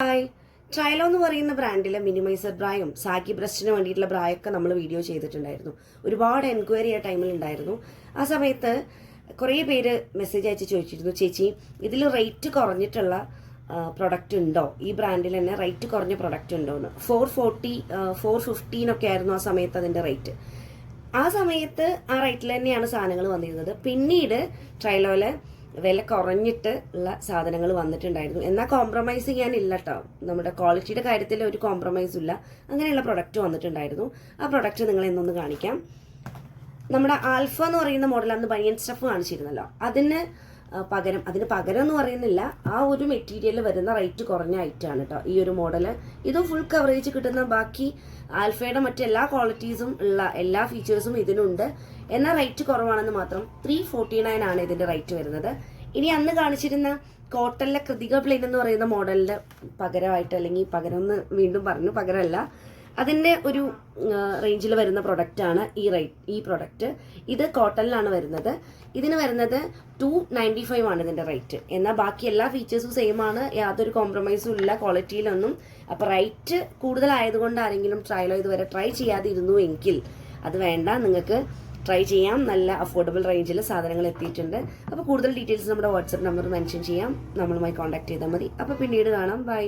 Hi, ട്രയലോ എന്ന് പറയുന്ന ബ്രാൻഡിലെ minimiser ബ്രായും Sagi ബ്രസ്റ്റിന് വേണ്ടിയിട്ടുള്ള ബ്രായൊക്കെ നമ്മൾ വീഡിയോ ചെയ്തിട്ടുണ്ടായിരുന്നു. ഒരുപാട് എൻക്വയറി ആ ടൈമിൽ ഉണ്ടായിരുന്നു. ആ സമയത്ത് കുറേ പേര് മെസ്സേജ് അയച്ച് ചോദിച്ചിരുന്നു, ചേച്ചി ഇതിൽ റേറ്റ് കുറഞ്ഞിട്ടുള്ള പ്രൊഡക്റ്റ് ഉണ്ടോ, ഈ ബ്രാൻഡിൽ തന്നെ റേറ്റ് കുറഞ്ഞ പ്രൊഡക്റ്റ് ഉണ്ടോ എന്ന്. 440 415 ആയിരുന്നു ആ സമയത്ത് അതിൻ്റെ റേറ്റ്. ആ സമയത്ത് ആ റേറ്റിൽ തന്നെയാണ് സാധനങ്ങൾ വന്നിരുന്നത്. പിന്നീട് ട്രയലോയില് വില കുറഞ്ഞിട്ട് ഉള്ള സാധനങ്ങൾ വന്നിട്ടുണ്ടായിരുന്നു. എന്നാൽ കോംപ്രമൈസ് ചെയ്യാനില്ല കേട്ടോ, നമ്മുടെ ക്വാളിറ്റിയുടെ കാര്യത്തിൽ ഒരു കോംപ്രമൈസും ഇല്ല. അങ്ങനെയുള്ള പ്രൊഡക്റ്റ് വന്നിട്ടുണ്ടായിരുന്നു. ആ പ്രൊഡക്റ്റ് നിങ്ങളെ എന്നൊന്ന് കാണിക്കാം. നമ്മുടെ ആൽഫ എന്ന് പറയുന്ന മോഡൽ അന്ന് ബനിയൻ സ്റ്റഫ് കാണിച്ചിരുന്നല്ലോ, അതിന് പകരം എന്ന് പറയുന്നില്ല, ആ ഒരു മെറ്റീരിയൽ വരുന്ന റേറ്റ് കുറഞ്ഞ ഐറ്റമാണ് കേട്ടോ ഈ ഒരു മോഡല്. ഇതും ഫുൾ കവറേജ് കിട്ടുന്ന, ബാക്കി ആൽഫയുടെ മറ്റെല്ലാ ക്വാളിറ്റീസും ഉള്ള എല്ലാ ഫീച്ചേഴ്സും ഇതിനുണ്ട്. എന്നാൽ റേറ്റ് കുറവാണെന്ന് മാത്രം. 349 ആണ് ഇതിന്റെ റേറ്റ് വരുന്നത്. ഇനി അന്ന് കാണിച്ചിരുന്ന കോട്ടണിലെ കൃതിക പ്ലെയിൻ എന്ന് പറയുന്ന മോഡലിന്റെ പകരമായിട്ട്, അല്ലെങ്കിൽ പകരം എന്ന് വീണ്ടും പറഞ്ഞു, പകരമല്ല, അതിൻ്റെ ഒരു റേഞ്ചിൽ വരുന്ന പ്രൊഡക്റ്റാണ് ഈ പ്രൊഡക്റ്റ്. ഇത് കോട്ടണിലാണ് വരുന്നത്. ഇതിന് വരുന്നത് 295 ആണ് ഇതിൻ്റെ റേറ്റ്. എന്നാൽ ബാക്കി എല്ലാ ഫീച്ചേഴ്സും സെയിം ആണ്, യാതൊരു കോംപ്രമൈസും ഇല്ല ക്വാളിറ്റിയിലൊന്നും. അപ്പോൾ റേറ്റ് കൂടുതലായതുകൊണ്ട് ആരെങ്കിലും ട്രയലോ ഇതുവരെ ട്രൈ ചെയ്യാതിരുന്നു എങ്കിൽ അത് വേണ്ട, നിങ്ങൾക്ക് ട്രൈ ചെയ്യാം. നല്ല അഫോർഡബിൾ റേഞ്ചിൽ സാധനങ്ങൾ എത്തിയിട്ടുണ്ട്. അപ്പോൾ കൂടുതൽ ഡീറ്റെയിൽസ് നമ്മുടെ വാട്സപ്പ് നമ്പർ മെൻഷൻ ചെയ്യാം, നമ്മളുമായി കോൺടാക്ട് ചെയ്താൽ മതി. അപ്പോൾ പിന്നീട് കാണാം. ബൈ.